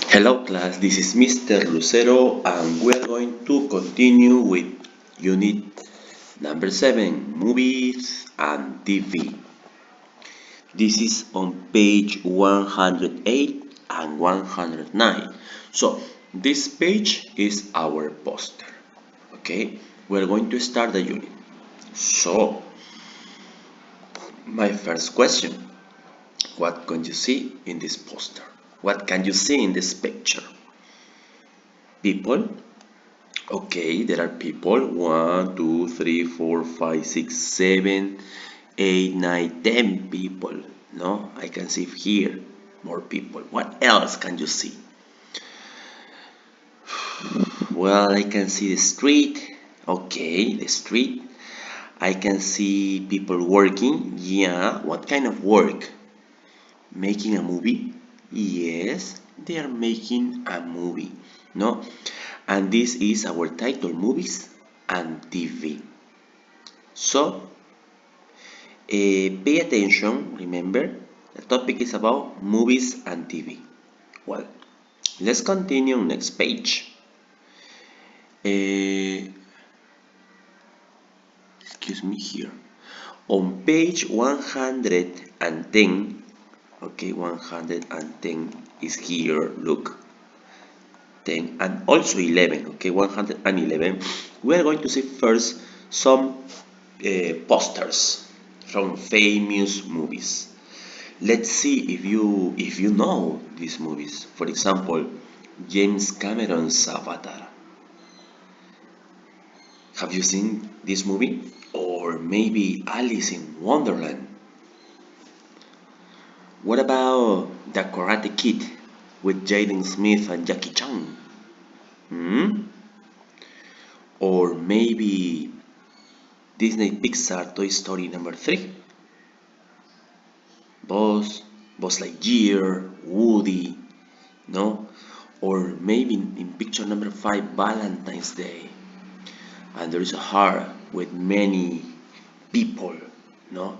Hello class, this is Mr. Lucero and we are going to continue with unit number 7, movies and TV. This is on page 108 and 109. So, this page is our poster. Okay, we're going to start the unit. So, my first question, what can you see in this poster? What can you see in this picture? People. Okay, there are people. 1, 2, 3, 4, 5, 6, 7, 8, 9, 10 people. No, I can see here more people. What else can you see? Well, I can see the street. Okay, the street. I can see people working. Yeah, what kind of work? Making a movie? Yes, they are making a movie. No, and this is our title, movies and TV. So, pay attention, remember, the topic is about movies and TV. Well, let's continue next page. Uh, excuse me here. On page 110, okay, 110 is here, look, 10 and also 11, okay, 111. We are going to see first some posters from famous movies. Let's see if you know these movies. For example, James Cameron's Avatar. Have you seen this movie? Or maybe Alice in Wonderland. What about The Karate Kid with Jaden Smith and Jackie Chan? Hmm? Or maybe Disney Pixar Toy Story number 3? Buzz, Buzz Lightyear, Woody, no? Or maybe in picture number 5, Valentine's Day. And there is a heart with many people, no?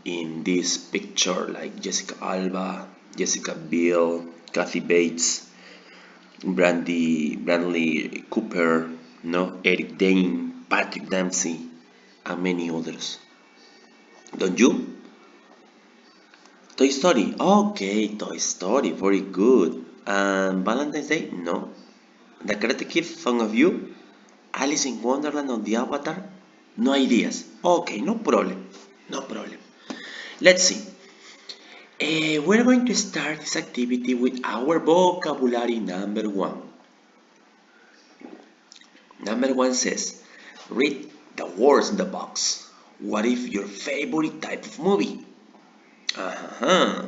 In this picture, like Jessica Alba, Jessica Biel, Kathy Bates, Bradley Cooper, no? Eric Dane, Patrick Dempsey, and many others. Don't you? Toy Story. Okay, Toy Story. Very good. And Valentine's Day? No. The Karate Kid, some of you? Alice in Wonderland on the Avatar? No ideas. Okay, no problem. No problem. Let's see. We're going to start this activity with our vocabulary number 1. Number 1 says, read the words in the box. What is your favorite type of movie? Uh-huh.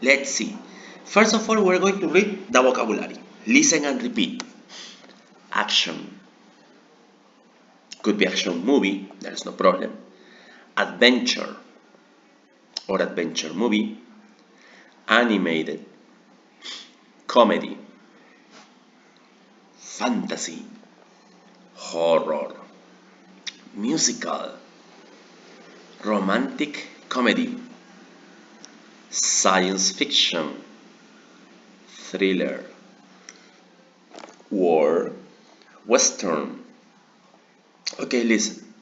Let's see. First of all, we're going to read the vocabulary. Listen and repeat. Action. Could be action movie, there's no problem. Adventure or adventure movie. Animated. Comedy. Fantasy. Horror. Musical. Romantic comedy. Science fiction. Thriller. War. Western. Okay, listen.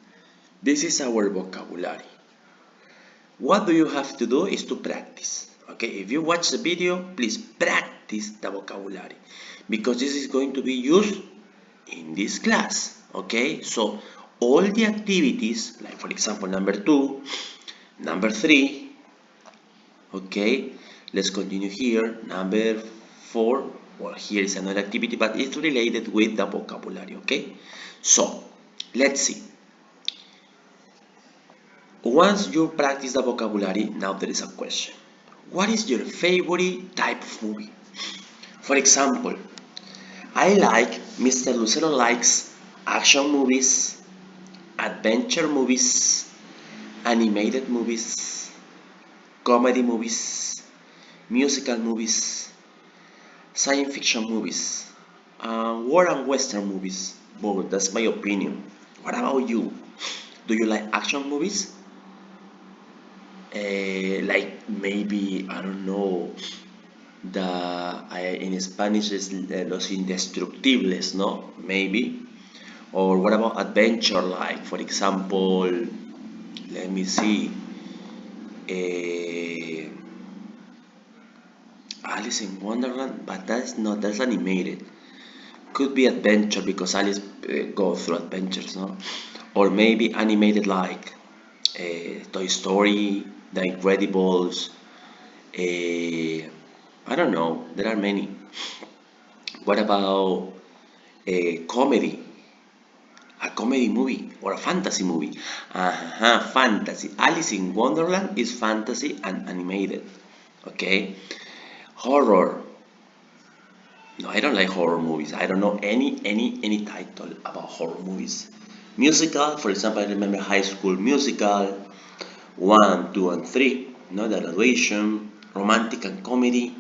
This is our vocabulary. What do you have to do is to practice. Okay, if you watch the video, please practice the vocabulary because this is going to be used in this class. Okay, so all the activities, like for example, number 2, number 3, okay, let's continue here. Number 4, well, here is another activity, but it's related with the vocabulary. Okay, so let's see. Once you practice the vocabulary, now there is a question. What is your favorite type of movie? For example, I like, Mr. Lucero likes action movies, adventure movies, animated movies, comedy movies, musical movies, science fiction movies, war and western movies. Both, that's my opinion. What about you? Do you like action movies? Like maybe, I don't know, in Spanish is Los Indestructibles, no? Maybe. Or what about adventure, like, for example, let me see, eh, Alice in Wonderland, but that's animated. Could be adventure because Alice goes through adventures, no? Or maybe animated like Toy Story, The Incredibles. I don't know. There are many. What about a comedy? A comedy movie or a fantasy movie? Fantasy. Alice in Wonderland is fantasy and animated. Okay. Horror. No, I don't like horror movies. I don't know any title about horror movies. Musical, for example, I remember High School Musical, one, two, and three. No, the graduation, romantic and comedy.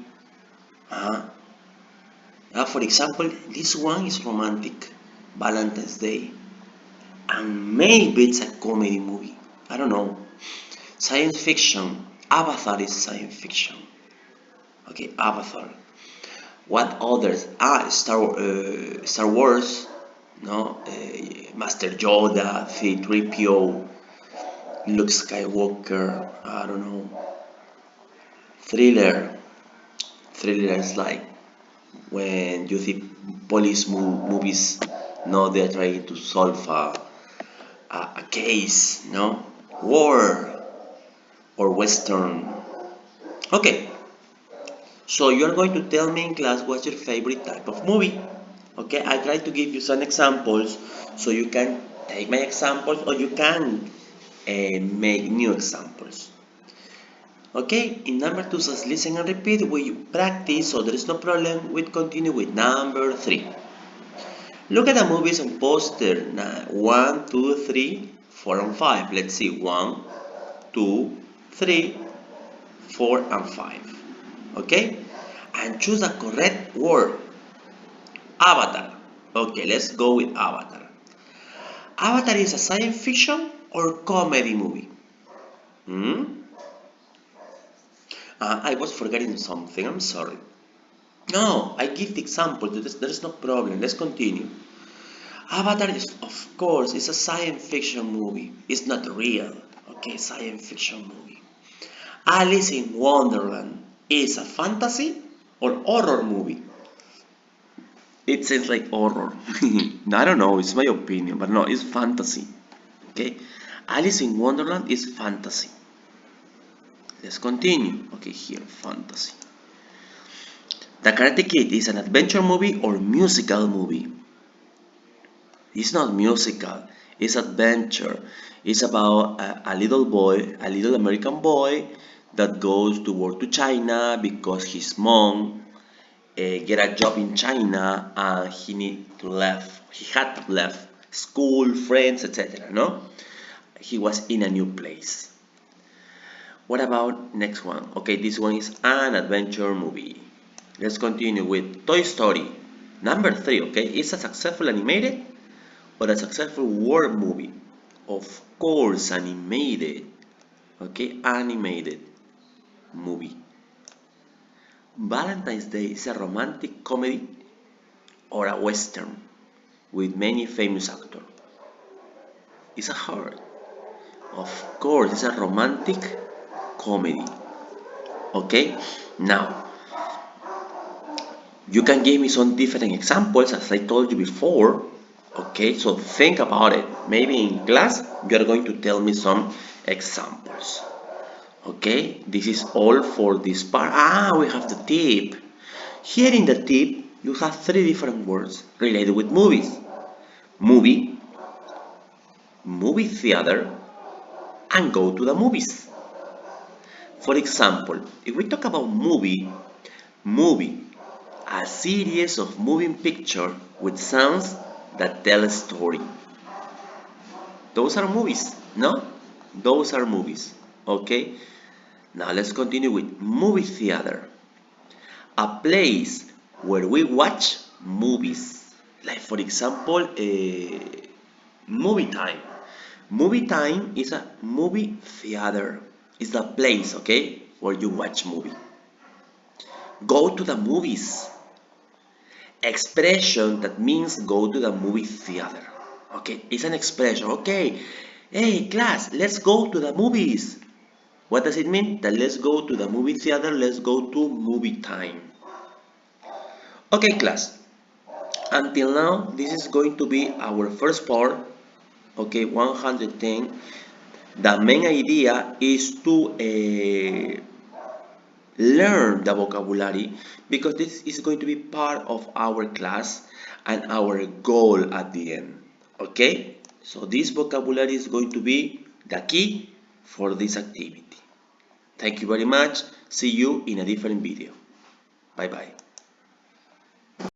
Uh, for example, this one is romantic, Valentine's Day, and maybe it's a comedy movie. I don't know. Science fiction. Avatar is science fiction. Okay, Avatar. What others? Star Wars. No, Master Yoda, C-3PO, Luke Skywalker. I don't know. Thriller. Thriller is like when you see police movies. No, they're trying to solve a case. No, war or western. Okay, so you're going to tell me in class what's your favorite type of movie. Okay, I try to give you some examples so you can take my examples or you can make new examples. Okay, in number two says listen and repeat. We practice, so there is no problem. We continue with number three. Look at the movies on poster. One, two, three, four, and five. Let's see. One, two, three, four, and five. Okay, and choose the correct word. Avatar. Okay, let's go with Avatar. Avatar is a science fiction or comedy movie? Hmm? I was forgetting something. I'm sorry. No, I give the example. There is no problem. Let's continue. Avatar is, of course, is a science fiction movie. It's not real. Okay, science fiction movie. Alice in Wonderland is a fantasy or horror movie. It seems like horror. I don't know. It's my opinion, but no, it's fantasy. Okay, Alice in Wonderland is fantasy. Let's continue. Okay, here, fantasy. The Karate Kid is an adventure movie or musical movie. It's not musical, it's adventure. It's about a little boy, a little American boy that goes to work to China because his mom get a job in China and he had to left school, friends, etc. No? He was in a new place. What about next one? Okay, this one is an adventure movie. Let's continue with Toy Story. Number three, okay, it's a successful animated or a successful war movie. Of course, animated. Okay, animated movie. Valentine's Day is a romantic comedy or a western with many famous actors. It's a hard. Of course, it's a romantic comedy. Okay, now you can give me some different examples as I told you before. Okay, so think about it. Maybe in class you are going to tell me some examples. Okay, this is all for this part. We have the tip. Here in the tip, you have three different words related with movies. Movie, movie theater, and go to the movies. For example, if we talk about movie, a series of moving pictures with sounds that tell a story. Those are movies, no? Those are movies, okay? Now let's continue with movie theater. A place where we watch movies. Like for example, movie time. Movie time is a movie theater. It's a place, okay, where you watch movie. Go to the movies. Expression that means go to the movie theater. Okay, it's an expression. Okay, hey class, let's go to the movies. What does it mean? That let's go to the movie theater, let's go to movie time. Okay, class, until now, this is going to be our first part. Okay, 110. The main idea is to learn the vocabulary because this is going to be part of our class and our goal at the end. Okay, so this vocabulary is going to be the key for this activity. Thank you very much. See you in a different video. Bye bye.